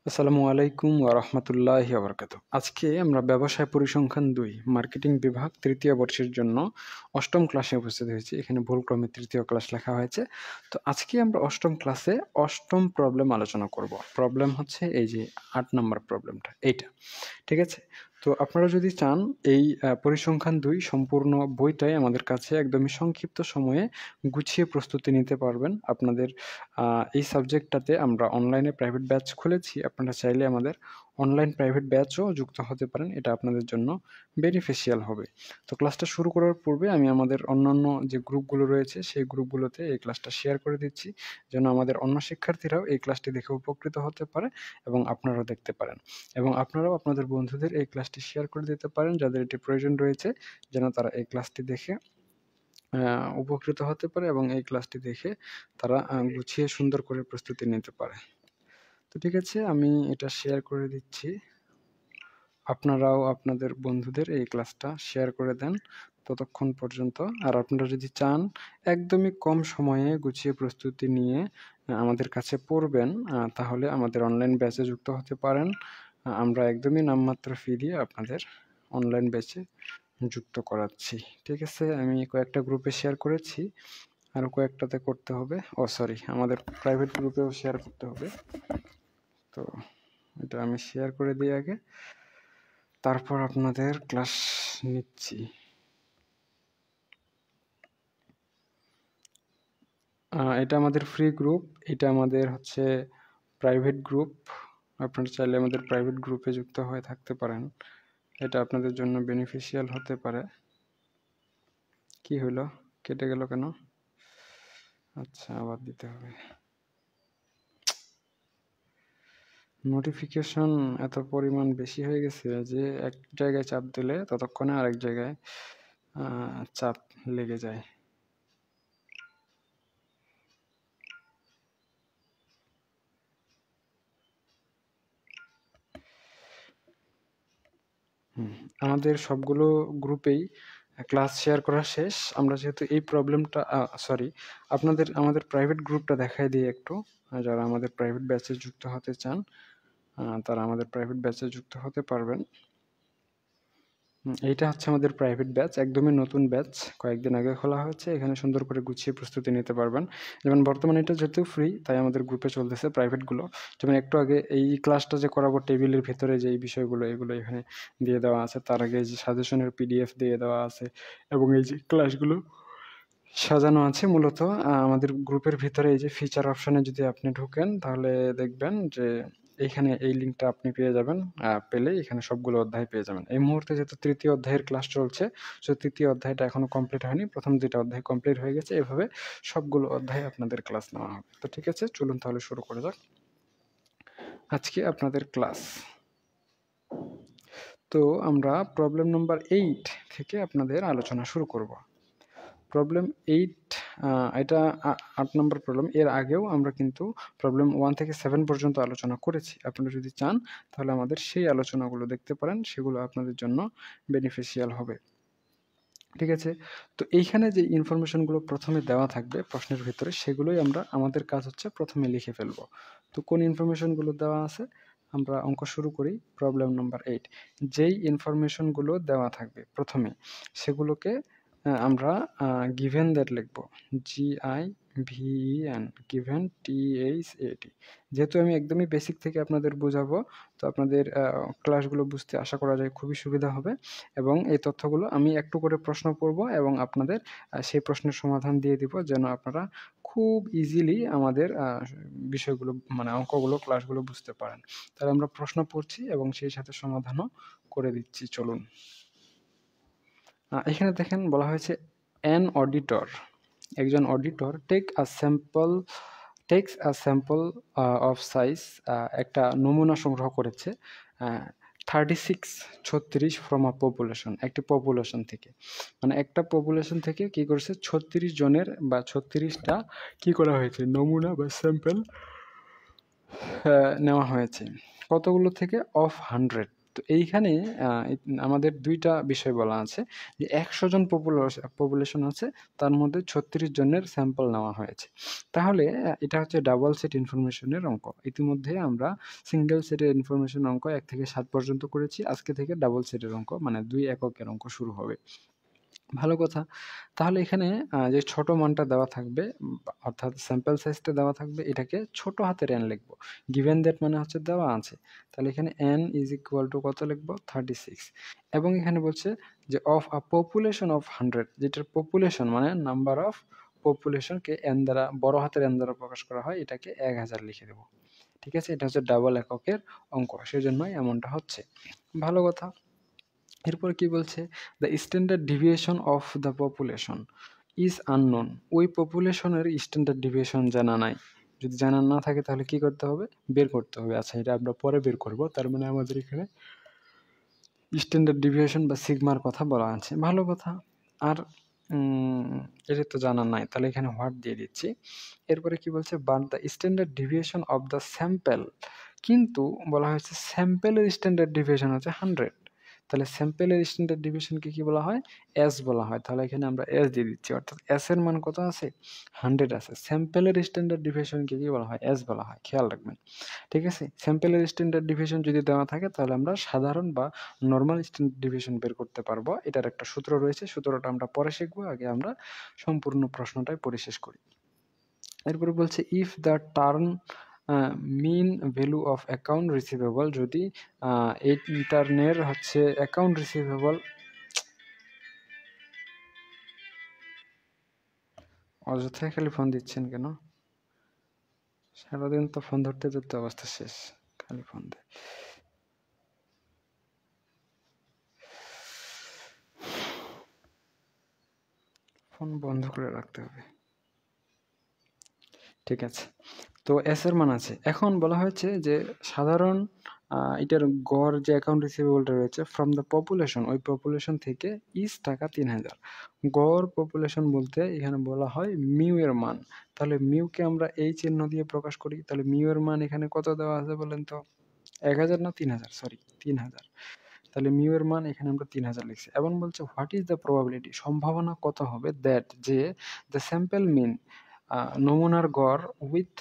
আসসালামু আলাইকুম ওয়া রাহমাতুল্লাহি ওয়া বারাকাতুহু। আজকে আমরা ব্যবসায় পরিসংখ্যান ২ মার্কেটিং বিভাগ ৩য় বর্ষের জন্য ৮ম ক্লাসে উপস্থিত হয়েছি। এখানে ভুলক্রমে ৩য় ক্লাস লেখা হয়েছে। তো আজকে আমরা ৮ম ক্লাসে ৮ম প্রবলেম আলোচনা করব। প্রবলেম হচ্ছে এই যে ৮ নাম্বার প্রবলেমটা এইটা। ঠিক আছে? তো আপনারা যদি চান এই পরিসংখ্যান ২ সম্পূর্ণ বইটাই আমাদের কাছে একদমই সংক্ষিপ্ত সময়ে গুছিয়ে প্রস্তুতি নিতে পারবেন। আপনাদের এই সাবজেক্টটাতে আমরা অনলাইনে প্রাইভেট ব্যাচ খুলেছি। আপনারা চাইলে আমাদের অনলাইন প্রাইভেট ব্যাচও যুক্ত হতে পারেন। এটা আপনাদের জন্য বেনিফিশিয়াল হবে। তো ক্লাসটা শুরু করার পূর্বে আমি আমাদের অন্যান্য যে গ্রুপগুলো রয়েছে সেই গ্রুপগুলোতে এই ক্লাসটা শেয়ার করে দিচ্ছি। যেন আমাদের অন্য শিক্ষার্থীরাও এই ক্লাসটি দেখে উপকৃত হতে পারে এবং আপনারাও দেখতে পারেন। এবং আপনারাও আপনাদের বন্ধুদের এই ক্লাসটি শেয়ার করে দিতে পারেন যাদের এটি প্রয়োজন রয়েছে, যেন তারা এই ক্লাসটি দেখে উপকৃত হতে পারে এবং এই ক্লাসটি দেখে তারা গুছিয়ে সুন্দর করে প্রস্তুতি নিতে পারে। তো ঠিক আছে, আমি এটা শেয়ার করে দিচ্ছি। আপনারাও আপনাদের বন্ধুদের এই ক্লাসটা শেয়ার করে দেন ততক্ষণ পর্যন্ত। আর আপনারা যদি চান একদমই কম সময়ে গুছিয়ে প্রস্তুতি নিয়ে আমাদের কাছে পড়বেন, তাহলে আমাদের অনলাইন ব্যাচে যুক্ত হতে পারেন। আমরা একদমই নামমাত্র ফি দিয়ে আপনাদের অনলাইন ব্যাচে যুক্ত করাচ্ছি। ঠিক আছে? আমি কয়েকটা গ্রুপে শেয়ার করেছি। আরও কয়েকটাতে করতে হবে। সরি, আমাদের প্রাইভেট গ্রুপেও শেয়ার করতে হবে। তো এটা আমি শেয়ার করে দিই আগে, তারপর আপনাদের ক্লাস নিচ্ছি। এটা আমাদের ফ্রি গ্রুপ, এটা আমাদের হচ্ছে প্রাইভেট গ্রুপ। আপনারা চাইলে আমাদের প্রাইভেট গ্রুপে যুক্ত হয়ে থাকতে পারেন। এটা আপনাদের জন্য বেনিফিশিয়াল হতে পারে। কি হলো? কেটে গেল কেন? আচ্ছা, আবার দিতে হবে। নোটিফিকেশন এত পরিমাণ বেশি হয়ে গেছে যে এক জায়গায় চাপ দিলে ততক্ষণে আরেক জায়গায় চাপ লেগে যায়। আমাদের সবগুলো গ্রুপেই ক্লাস শেয়ার করা শেষ। আমরা যেহেতু এই প্রবলেমটা আমাদের প্রাইভেট গ্রুপটা দেখায় দিই একটু। যারা আমাদের প্রাইভেট ব্যাচে যুক্ত হতে চান তারা আমাদের প্রাইভেট ব্যাচে যুক্ত হতে পারবেন। এইটা হচ্ছে আমাদের প্রাইভেট ব্যাচ, একদমই নতুন ব্যাচ, কয়েকদিন আগে খোলা হয়েছে। এখানে সুন্দর করে গুছিয়ে প্রস্তুতি নিতে পারবেন। যেমন বর্তমানে এটা যেহেতু ফ্রি, তাই আমাদের গ্রুপে চলতেছে প্রাইভেটগুলো। যেমন একটু আগে এই ক্লাসটা যে করাবো টেবিলের ভেতরে যে এই বিষয়গুলো এগুলো এখানে দিয়ে দেওয়া আছে। তার আগে যে সাজেশনের পিডিএফ দিয়ে দেওয়া আছে এবং এই যে ক্লাসগুলো সাজানো আছে মূলত আমাদের গ্রুপের ভিতরে। এই যে ফিচার অপশনে যদি আপনি ঢোকেন তাহলে দেখবেন যে এইখানে এই লিঙ্কটা আপনি পেয়ে যাবেন। পেলে এখানে সবগুলো অধ্যায় পেয়ে যাবেন। এই মুহূর্তে যেহেতু ৩য় অধ্যায়ের ক্লাস চলছে, সো ৩য় অধ্যায়টা এখনো কমপ্লিট হয়নি। প্রথম ২টা অধ্যায় কমপ্লিট হয়ে গেছে। এভাবে সবগুলো অধ্যায়ে আপনাদের ক্লাস নেওয়া হবে। তো ঠিক আছে, চলুন তাহলে শুরু করা যাক আজকে আপনাদের ক্লাস। তো আমরা প্রবলেম নাম্বার 8 থেকে আপনাদের আলোচনা শুরু করব। প্রবলেম 8 এটা ৮ নম্বর প্রবলেম। এর আগেও আমরা কিন্তু প্রবলেম 1 থেকে 7 পর্যন্ত আলোচনা করেছি। আপনারা যদি চান তাহলে আমাদের সেই আলোচনাগুলো দেখতে পারেন, সেগুলো আপনাদের জন্য বেনিফিশিয়াল হবে। ঠিক আছে? তো এইখানে যে ইনফরমেশনগুলো প্রথমে দেওয়া থাকবে প্রশ্নের ভিতরে, সেগুলোই আমাদের কাজ হচ্ছে প্রথমে লিখে ফেলবো। তো কোন ইনফরমেশনগুলো দেওয়া আছে? আমরা অঙ্ক শুরু করি। Problem number 8। যেই ইনফরমেশনগুলো দেওয়া থাকবে প্রথমে, সেগুলোকে আমরা গিভেন দ্যাট লিখবো। GIVEN, given THAT। যেহেতু আমি একদমই বেসিক থেকে আপনাদের বোঝাবো, তো আপনাদের ক্লাসগুলো বুঝতে আশা করা যায় খুবই সুবিধা হবে। এবং এই তথ্যগুলো আমি একটু করে প্রশ্ন করব এবং আপনাদের সেই প্রশ্নের সমাধান দিয়ে দিব, যেন আপনারা খুব ইজিলি আমাদের বিষয়গুলো মানে অঙ্কগুলো ক্লাসগুলো বুঝতে পারেন। তাহলে আমরা প্রশ্ন পড়ছি এবং সেই সাথে সমাধানও করে দিচ্ছি। চলুন। এখানে দেখেন বলা হয়েছে অ্যান অডিটর, একজন auditor takes a sample of size, একটা নমুনা সংগ্রহ করেছে 36 ফ্রম আ পপুলেশন, একটি পপুলেশন থেকে। মানে একটা পপুলেশন থেকে কি করেছে 36 জনের বা 36টা কি করা হয়েছে নমুনা বা স্যাম্পল নেওয়া হয়েছে। কতগুলো থেকে? অফ 100, তো এইখানে আমাদের দুইটা বিষয় বলা আছে যে 100 জন পপুলেশন আছে, তার মধ্যে 36 জনের স্যাম্পল নেওয়া হয়েছে। তাহলে এটা হচ্ছে ডাবল সেট ইনফরমেশনের অঙ্ক। ইতিমধ্যে আমরা সিঙ্গেল সেটের ইনফরমেশন অঙ্ক 1 থেকে 7 পর্যন্ত করেছি। আজকে থেকে ডাবল সেটের অঙ্ক মানে 2 এককের অঙ্ক শুরু হবে। ভালো কথা। তাহলে এখানে যে ছোট মানটা দেওয়া থাকবে অর্থাৎ স্যাম্পল সাইজটা দেওয়া থাকবে, এটাকে ছোট হাতের n লিখব। গিভেন দ্যাট মানে হচ্ছে দেওয়া আছে। তাহলে এখানে n ইজ ইকুয়াল টু কত লিখব? 36। এবং এখানে বলছে যে অফ আ পপুলেশন অফ 100, যেটার পপুলেশন মানে নাম্বার অফ পপুলেশনকে n দ্বারা, বড় হাতের n দ্বারা প্রকাশ করা হয়, এটাকে 1000 লিখে দেব। ঠিক আছে? এটা হচ্ছে ডাবল এককের অঙ্ক, সেজন্যই এমনটা হচ্ছে। ভালো কথা। এরপর কি বলছে? The standard deviation of the population is unknown. ওই পপুলেশনের স্ট্যান্ডার্ড ডিভিয়েশন জানা নাই। যদি জানা না থাকে তাহলে কি করতে হবে? বের করতে হবে। আচ্ছা, এটা আমরা পরে বের করব। তার মানে আমাদের এখানে স্ট্যান্ডার্ড ডিভিয়েশন বা সিগমার কথা বলা আছে। ভালো কথা। আর এটা তো জানা নাই, তাহলে এখানে হোয়াট দিয়ে দিচ্ছি। এরপরে কি বলছে? But the standard deviation of the sample, কিন্তু বলা হয়েছে স্যাম্পেলের স্ট্যান্ডার্ড ডিভিয়েশন হচ্ছে 100। তাহলে স্যাম্পেলের স্ট্যান্ডার্ড ডিভিয়েশনকে কি বলা হয়? এস বলা হয়। তাহলে এখানে আমরা এস দিয়ে দিচ্ছি, অর্থাৎ এস এর মান কত আছে? 100 আছে। স্যাম্পেলের স্ট্যান্ডার্ড ডিভিয়েশনকে কি বলা হয়? এস বলা হয়। খেয়াল রাখবেন। ঠিক আছে? স্যাম্পেলের স্ট্যান্ডার্ড ডিভিয়েশন যদি দেওয়া থাকে তাহলে আমরা সাধারণ বা নরমাল স্ট্যান্ডার্ড ডিভিয়েশন বের করতে পারবো। এটার একটা সূত্র রয়েছে, সূত্রটা আমরা পরে শিখবো। আগে আমরা সম্পূর্ণ প্রশ্নটাই পড়ে শেষ করি। এরপরে বলছে if the term mean value of account receivable, যদি এই টার্নের হচ্ছে অ্যাকাউন্ট রিসিভেবল, অযথায় খালি ফোন দিচ্ছেন কেন? সারাদিন তো ফোন ধরতে ধরতে অবস্থা শেষ, খালি ফোন দেয়। ফোন বন্ধ করে রাখতে হবে। ঠিক আছে। তো এস এর মান আছে। এখন বলা হয়েছে যে সাধারণ এটার গড় যে অ্যাকাউন্ট রিসিভেবলটা রয়েছে ফ্রম দ্য পপুলেশন, ওই পপুলেশন থেকে ইজ টাকা 3000। গড় পপুলেশন বলতে এখানে বলা হয় মিউ এর মান। তাহলে মিউকে আমরা এই চিহ্ন দিয়ে প্রকাশ করি। তাহলে মিউ এর মান এখানে কত দেওয়া আছে বলেন তো? 1000 না 3000? সরি, 3000। তাহলে মিউ এর মান এখানে আমরা 3000 লিখছি। এবং বলছে হোয়াট ইজ দ্য প্রবাবিলিটি, সম্ভাবনা কত হবে, দ্যাট যে দ্য স্যাম্পল মিন, নমুনার গড় with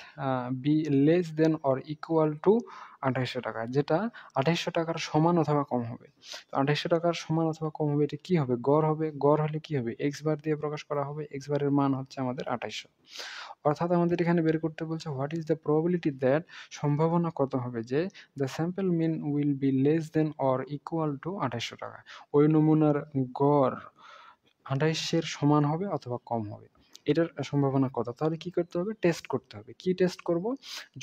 be less than or equal to 2800 টাকা, যেটা 2800 টাকার সমান অথবা কম হবে। তো 2800 টাকার সমান অথবা কম হবে, এটা কি হবে? গড় হবে। গড় হলে কি হবে? এক্স বার দিয়ে প্রকাশ করা হবে। এক্স বারের মান হচ্ছে আমাদের 2800। অর্থাৎ আমাদের এখানে বের করতে বলছে what is the probability that, সম্ভাবনা কত হবে যে the sample mean will be less than or equal to 2800 টাকা, ওই নমুনার গড় 2800 এর সমান হবে অথবা কম হবে। এটার সম্ভাবনা কত? তাহলে কি করতে হবে? টেস্ট করতে হবে। কি টেস্ট করব?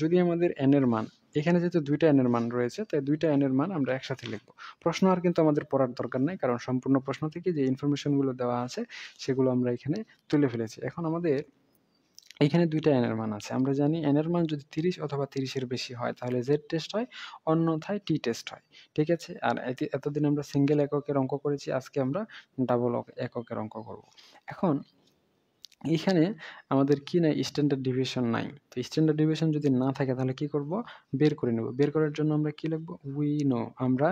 যদি আমাদের n এর মান, এখানে যেহেতু দুইটা n এর মান রয়েছে, তাই দুইটা n এর মান আমরা একসাথে লিখব। প্রশ্ন আর কিন্তু আমাদের পড়ার দরকার নাই, কারণ সম্পূর্ণ প্রশ্ন থেকে যে ইনফরমেশনগুলো দেওয়া আছে সেগুলো আমরা এখানে তুলে ফেলেছি। এখন আমাদের এখানে দুইটা n এর মান আছে। আমরা জানি n এর মান যদি 30 অথবা 30 এর বেশি হয় তাহলে z টেস্ট হয়, অন্যথায় t টেস্ট হয়। ঠিক আছে? আর এতদিন আমরা সিঙ্গেল এককের অঙ্ক করেছি, আজকে আমরা ডাবল এককের অঙ্ক করব। এখন এইখানে আমাদের কি নাই? স্ট্যান্ডার্ড ডিভিয়েশন নাই। তো স্ট্যান্ডার্ড ডিভিয়েশন যদি না থাকে তাহলে কি করব? বের করে নেব। বের করার জন্য আমরা কি লিখব? উই নো, আমরা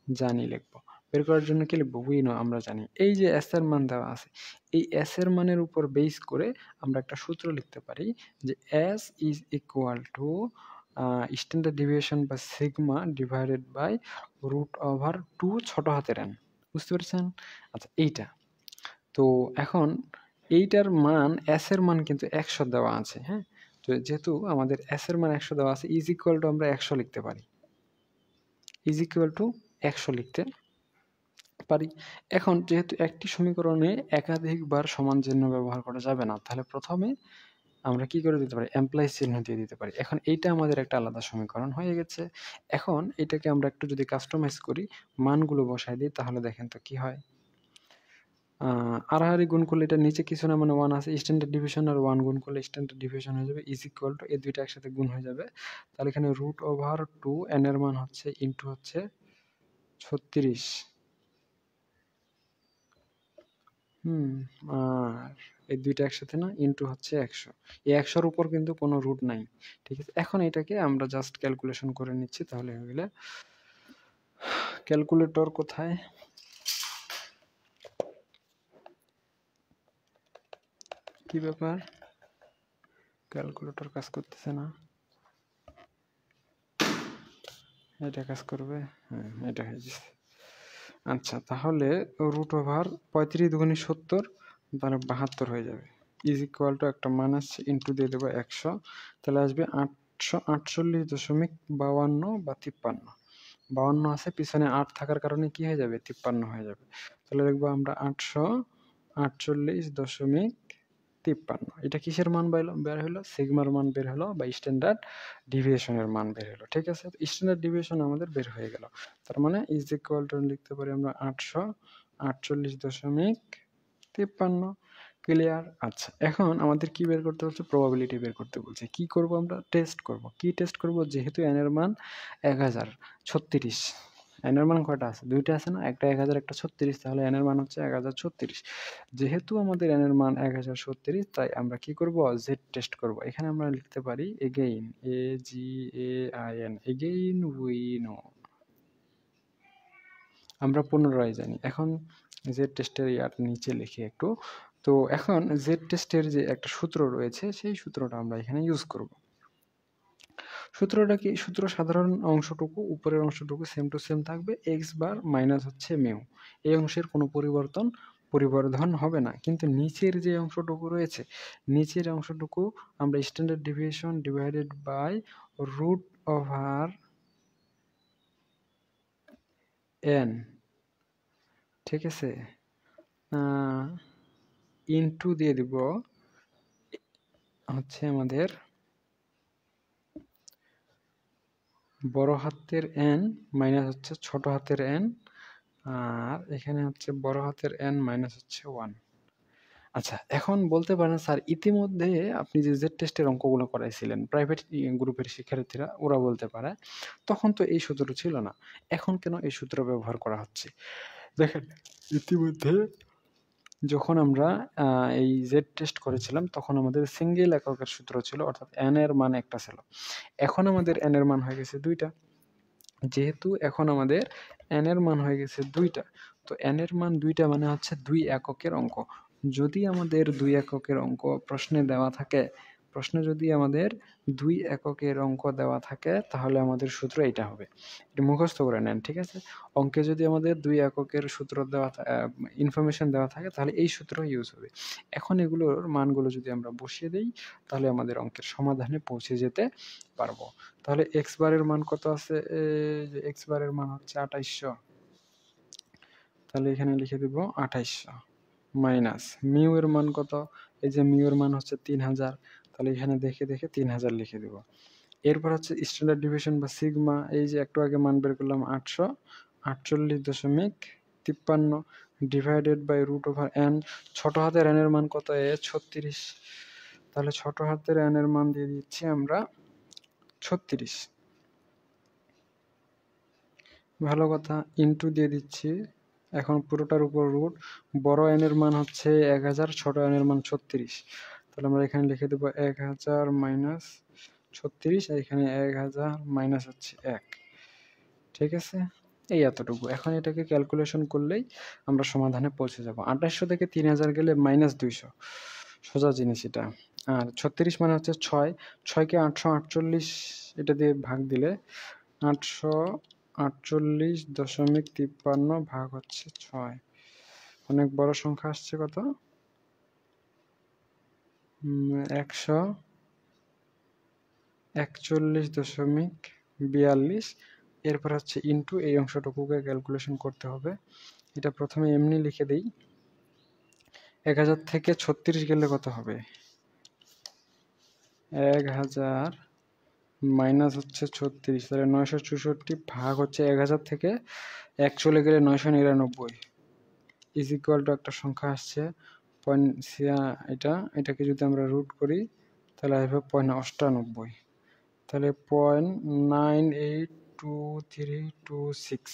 জানি লিখব। বের করার জন্য কি লিখব? উই নো, আমরা জানি। এই যে s এর মান দেওয়া আছে, এই s এর মানের উপর বেস করে আমরা একটা সূত্র লিখতে পারি যে s is equal to standard deviation বা সিগমা ডিভাইডেড বাই √2 ছোট হাতের n। বুঝতে পেরেছেন? আচ্ছা, এইটা। তো এখন এইটার মান, s এর মান কিন্তু 100 দেওয়া আছে, হ্যাঁ? তো যেহেতু আমাদের s এর মান 100 দেওয়া আছে, ইজ ইকুয়াল টু আমরা 100 লিখতে পারি। ইজ ইকুয়াল টু 100 লিখতে পারি। এখন যেহেতু একটি সমীকরণে একাধিকবার সমান চিহ্ন ব্যবহার করা যাবে না, তাহলে প্রথমে আমরা কি করে দিতে পারি? এমপ্লয়িজ চিহ্ন দিয়ে দিতে পারি। এখন এইটা আমাদের একটা আলাদা সমীকরণ হয়ে গেছে। এখন এটাকে আমরা একটু যদি কাস্টমাইজ করি, মানগুলো বসায় দিই, তাহলে দেখেন তো কি হয়। আড়াআড়ি গুণ করলে এটার নিচে কিছু না, মানে 1 আছে। স্ট্যান্ডার্ড ডিভিশন আর 1 গুণ করলে স্ট্যান্ডার্ড ডিভিশন হয়ে যাবে, ইজ ইকুয়াল টু এই দুইটা একসাথে গুণ হয়ে যাবে। তাহলে এখানে √2 n এর মান হচ্ছে ইনটু হচ্ছে 36। আর এই দুইটা একসাথে না, ইনটু হচ্ছে 100। এই 100 এর উপর কিন্তু কোনো রুট নাই। ঠিক আছে? এখন এটাকে আমরা জাস্ট ক্যালকুলেশন করে নিচ্ছি, তাহলে হয়ে গেলে ক্যালকুলেটর কোথায়? কি ব্যাপার, ক্যালকুলেটর কাজ করতেছে না? এটা কাজ করবে, হ্যাঁ এটা হয়ে গেছে। আচ্ছা, তাহলে রুট ওভার 35 দুগুণে 70, তাহলে 72 হয়ে যাবে। ইজ ইকুয়াল টু একটা মান আসছে, ইন্টু দিয়ে দেবো 100, তাহলে আসবে 848.52 বা 53। 52 আছে, পিছনে 8 থাকার কারণে কি হয়ে যাবে, 53 হয়ে যাবে। তাহলে দেখবো আমরা 848.53। এটা কিসের মান বের হলো? সিগমার মান বের হলো বা স্ট্যান্ডার্ড ডিভিয়েশনের মান বের হলো। ঠিক আছে, স্ট্যান্ডার্ড ডিভিয়েশন আমাদের বের হয়ে গেল। তার মানে ইজ ইকুয়াল টু লিখতে পারি আমরা 848.53। ক্লিয়ার? আচ্ছা, এখন আমাদের কি বের করতে বলছে? প্রবাবিলিটি বের করতে বলছে। কি করব আমরা? টেস্ট করব। কি টেস্ট করব? যেহেতু n এর মান 1036, n এর মান কয়টা আছে? দুইটা আছে না, একটা 1000 একটা 36, তাহলে n এর মান হচ্ছে 1036। যেহেতু আমাদের n এর মান 1036, তাই আমরা কি করব? জেড টেস্ট করব। এখানে আমরা লিখতে পারি again, AGAIN, again we know, আমরা পুনরায় জানি। এখন জেড টেস্টের নিচে লিখি একটু। তো এখন জেড টেস্টের যে একটা সূত্র রয়েছে, সেই সূত্রটা আমরা এখানে ইউজ করব। সূত্রটা কি? সূত্র সাধারণ অংশটুকু, উপরের অংশটুকু সেম টু সেম থাকবে, এক্স বার মাইনাস হচ্ছে মিউ। এই অংশের কোনো পরিবর্ধন হবে না। কিন্তু নিচের যে অংশটুকু রয়েছে, নিচের অংশটুকু আমরা standard deviation divided by root over n, ঠিক আছে, ইনটু দিয়ে দিব হচ্ছে আমাদের বড় হাতের এন মাইনাস হচ্ছে ছোট হাতের এন, আর এখানে হচ্ছে বড় হাতের এন মাইনাস হচ্ছে 1। আচ্ছা, এখন বলতে পারেন স্যার ইতিমধ্যে আপনি যে জেড টেস্টের অঙ্কগুলো করাইছিলেন প্রাইভেট গ্রুপের শিক্ষার্থীরা, ওরা বলতে পারে তখন তো এই সূত্র ছিল না, এখন কেন এই সূত্র ব্যবহার করা হচ্ছে? দেখেন, ইতিমধ্যে যখন আমরা এই জেড টেস্ট করেছিলাম তখন আমাদের সিঙ্গেল এককের সূত্র ছিল, অর্থাৎ এন এর মান একটা ছিল। এখন আমাদের এন এর মান হয়ে গেছে দুইটা। যেহেতু এখন আমাদের এন এর মান হয়ে গেছে দুইটা, তো এন এর মান দুইটা মানে হচ্ছে 2 এককের অঙ্ক। যদি আমাদের 2 এককের অঙ্ক প্রশ্নে দেওয়া থাকে, প্রশ্নে যদি আমাদের 2 এককের অঙ্ক দেওয়া থাকে, তাহলে আমাদের সূত্র এটা হবে। এটা মুখস্থ করে নেন, ঠিক আছে? অঙ্কে যদি আমাদের 2 এককের সূত্র দেওয়া ইনফরমেশন দেওয়া থাকে, তাহলে এই সূত্র ইউজ হবে। এখন এগুলোর মানগুলো যদি আমরা বসিয়ে দেই, তাহলে আমাদের অঙ্কের সমাধানে পৌঁছে যেতে পারবো। তাহলে এক্স বারের মান কত আছে? যে এক্স বারের মান হচ্ছে 2800, তাহলে এখানে লিখে দিব 2800 মাইনাস মিউ এর মান কত? এই যে মিউ এর মান হচ্ছে 3000, তাহলে এখানে দেখে দেখে 3000 লিখে দিব। এরপর হচ্ছে স্ট্যান্ডার্ড ডিভিয়েশন বা সিগমা, এই যে একটু আগে মান বের করলাম 848.53 divided by root over n, ছোট হাতের এন এর মান কত? 36, তাহলে ছোট হাতের এন এর মান দিয়ে দিচ্ছি আমরা 36। ভালো কথা, ইনটু দিয়ে দিচ্ছি এখন পুরোটার উপর রুট। বড় এন এর মান হচ্ছে 1000, ছোট এন এর মান 36, তাহলে আমরা এখানে লিখে দেবো 1000 মাইনাস 36, আর এখানে 1000 মাইনাস হচ্ছে 1। ঠিক আছে, এই এতটুকু। এখন এটাকে ক্যালকুলেশন করলেই আমরা সমাধানে পৌঁছে যাব। 2800 থেকে 3000 গেলে মাইনাস 200, সোজা জিনিস এটা। আর 36 মানে হচ্ছে 6, 6কে 848 এটা দিয়ে ভাগ দিলে 848.53 ভাগ হচ্ছে 6, অনেক বড় সংখ্যা আসছে। কত? 141.42। এরপর হচ্ছে ইনটু, এই অংশটুকুকে ক্যালকুলেশন করতে হবে। এটা প্রথমে এমনি লিখে দেই। 1000 থেকে 36 গেলে কত হবে? 1000 মাইনাস হচ্ছে 36, তাহলে 964 ভাগ হচ্ছে 1000 থেকে 1 চলে গেলে 999, ইজ ইকুয়াল টু একটা সংখ্যা আসছে এটাকে যদি আমরা রুট করি তাহলে আসবে 0.98, তাহলে 0.982326,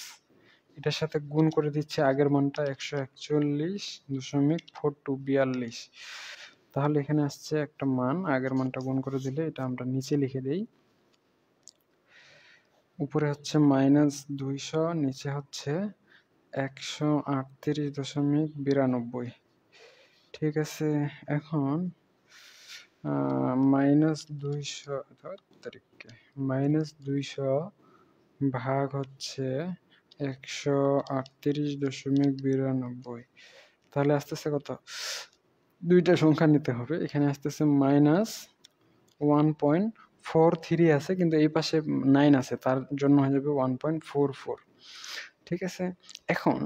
এটার সাথে গুণ করে দিচ্ছে আগের মানটা 141.42, তাহলে এখানে আসছে একটা মান, আগের মানটা গুণ করে দিলে এটা আমরা নিচে লিখে দেই উপরে হচ্ছে -200, নিচে হচ্ছে 138.92। ঠিক আছে, এখন -200 তারিখকে -200 ভাগ হচ্ছে 138.92, তাহলে আসতেছে কত? দুইটা সংখ্যা নিতে হবে। এখানে আসতেছে -1.43 আছে, কিন্তু এই পাশে 9 আছে, তার জন্য হয়ে যাবে 1.44। ঠিক আছে, এখন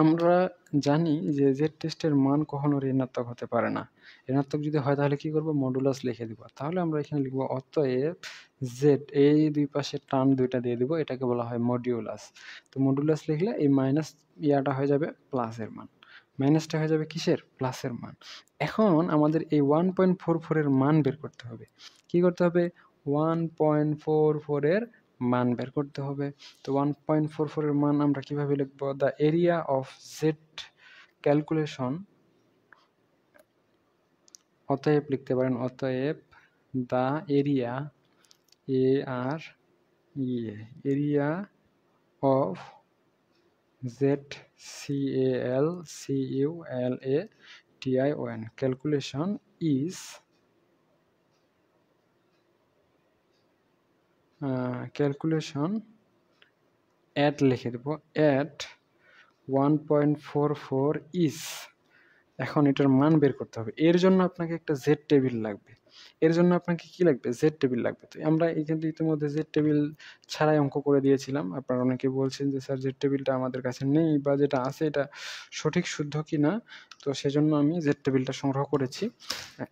আমরা জানি যে জেড টেস্টের মান কখনো ঋণাত্মক হতে পারে না। ঋণাত্মক যদি হয় তাহলে কি করব? মডুলাস লিখে দিব। তাহলে আমরা এখানে লিখব অতএব জেড, এই দুই পাশে টার্ম দুইটা দিয়ে দিব, এটাকে বলা হয় মডিউলাস। তো মডুলাস লিখলে এই মাইনাস ইয়াটা হয়ে যাবে প্লাসের মান, মাইনাসটা হয়ে যাবে কিসের? প্লাসের মান। এখন আমাদের এই 1.44 এর মান বের করতে হবে। কি করতে হবে? 1.44 এর মান বের করতে হবে। তো 1.44 এর মান আমরা কিভাবে লিখব? The area of Z calculation, অতএব লিখতে পারেন অতএব the area, AR area of Z CALCULATION calculation is calculation at লিখে দেব, অ্যাট 1.44 ইজ। এখন এটার মান বের করতে হবে। এর জন্য আপনাকে একটা জেড টেবিল লাগবে। এর জন্য আপনাকে কি লাগবে? জেড টেবিল লাগবে। তো আমরা এখানে ইতিমধ্যে জেড টেবিল ছাড়াই অঙ্ক করে দিয়েছিলাম। আপনারা অনেকে বলছেন যে স্যার জেড টেবিলটা আমাদের কাছে নেই, বা যেটা আছে এটা সঠিক শুদ্ধ কিনা। তো সেজন্য আমি জেড টেবিলটা সংগ্রহ করেছি।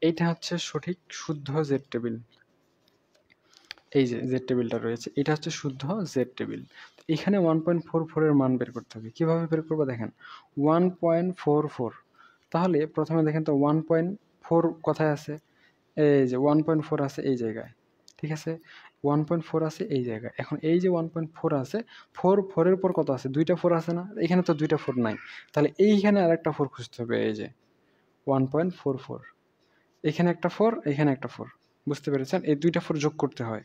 এইটা হচ্ছে সঠিক শুদ্ধ জেড টেবিল। এই যে জেড টেবিলটা রয়েছে, এটা হচ্ছে শুদ্ধ জেড টেবিল। এখানে 1.44 এর মান বের করতে হবে। কিভাবে বের করবো দেখেন, 1.44, তাহলে প্রথমে দেখেন তো 1.4 কোথায় আছে? এই যে 1.4 আছে এই জায়গায়। ঠিক আছে, 1.4 আছে এই জায়গায়। এখন এই যে 1.4 আছে, 4 এর পর কত আছে? দুইটা 4 আছে না? এখানে তো দুইটা 4 নাই, তাহলে এইখানে আর একটা 4 খুঁজতে হবে। এই যে 1.44, এখানে একটা 4, এখানে একটা 4, বুঝতে পেরেছেন? এই দুইটা 4 যোগ করতে হয়।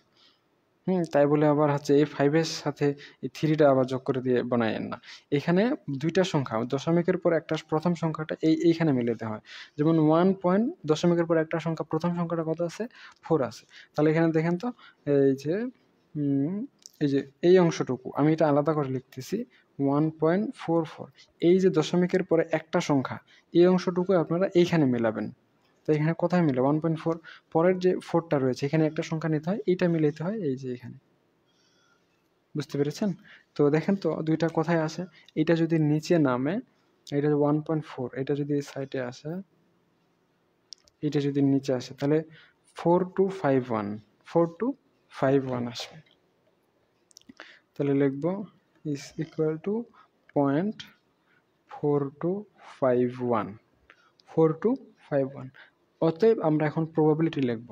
তাই বলে আবার হচ্ছে এই 5 এর সাথে এই 3 টা আবার যোগ করে দিয়ে বানায়েন না। এখানে দুইটা সংখ্যা, দশমিকের পর একটা প্রথম সংখ্যাটা এইখানে মিলাতে হয়। যেমন 1 পয়েন্ট দশমিকের পর একটা সংখ্যা, প্রথম সংখ্যাটা কত আছে? 4 আছে। তাহলে এখানে দেখেন তো, এই যে এই যে এই অংশটুকু আমি এটা আলাদা করে লিখতেছি, 1.44। এই যে দশমিকের পরে একটা সংখ্যা, এই অংশটুকু আপনারা এইখানে মেলাবেন। তো এখানে কোথায় মিলে? 1.4, পরের যে 4টা রয়েছে এখানে একটা সংখ্যা নিতে হয়, এইটা মিলাইতে হয় এই যে এখানে। বুঝতে পেরেছেন? তো দেখেন তো দুইটা কোথায় আসে? এটা যদি নিচে নামে, এটা 1.4, এটা যদি এই সাইডে আসে, এটা যদি নিচে আসে, তাহলে 4251 আসবে। তাহলে লিখবো is equal to 0.4251। অতএব আমরা এখন প্রবাবিলিটি লিখব।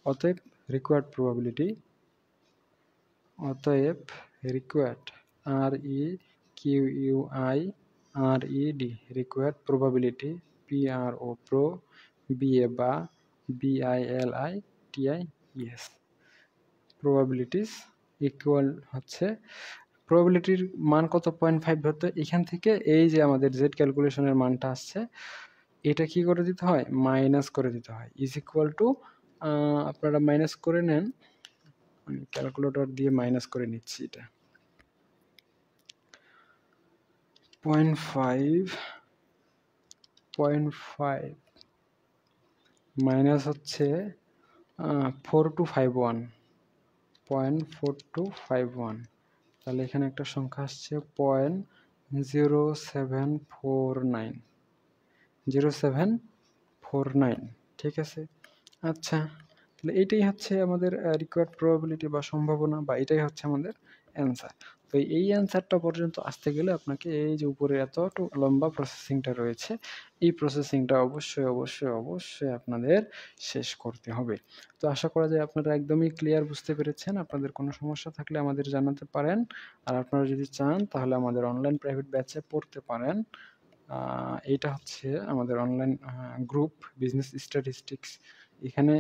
অতএব রিকোয়ার্ড প্রবাবিলিটি, অতএব required REQUIRED required probability, PRO BA বা BILITIES প্রবাবিলিটিস ইকুয়াল হচ্ছে, প্রবাবিলিটির মান কত? 0.5 ধরতে, এখান থেকে এই যে আমাদের জেড ক্যালকুলেশনের মানটা আসছে, এটা কি করে দিতে হয়? মাইনাস করে দিতে হয়। ইজ ইকুয়াল টু, আপনারা মাইনাস করে নেন, আমি ক্যালকুলেটর দিয়ে মাইনাস করে নিচ্ছি। এটা 0.5 মাইনাস হচ্ছে 4251, তাহলে এখানে একটা সংখ্যা আসছে 0.0749। ঠিক আছে, আচ্ছা, তাহলে এইটাই হচ্ছে আমাদের রিকোয়ার্ড প্রবাবিলিটি বা সম্ভাবনা, বা এটাই হচ্ছে আমাদের অ্যান্সার। তো এই অ্যান্সারটা পর্যন্ত আসতে গেলে আপনাকে এই যে উপরে এতটুকু লম্বা প্রসেসিংটা রয়েছে, এই প্রসেসিংটা অবশ্যই আপনাদের শেষ করতে হবে। তো আশা করা যায় আপনারা একদমই ক্লিয়ার বুঝতে পেরেছেন। আপনাদের কোনো সমস্যা থাকলে আমাদের জানাতে পারেন। আর আপনারা যদি চান তাহলে আমাদের অনলাইন প্রাইভেট ব্যাচে পড়তে পারেন। এইটা হচ্ছে আমাদের অনলাইন গ্রুপ, বিজনেস স্ট্যাটিস্টিক্স এখানে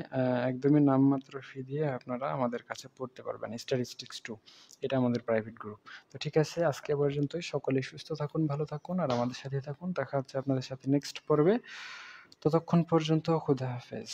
একদমই নামমাত্র ফি দিয়ে আপনারা আমাদের কাছে পড়তে পারবেন। স্ট্যাটিস্টিক্স 2 এটা আমাদের প্রাইভেট গ্রুপ। তো ঠিক আছে, আজকে এ পর্যন্তই। সকলেই সুস্থ থাকুন, ভালো থাকুন আর আমাদের সাথেই থাকুন। দেখা হচ্ছে আপনাদের সাথে নেক্সট পর্বে। ততক্ষণ পর্যন্ত খোদা হাফেজ।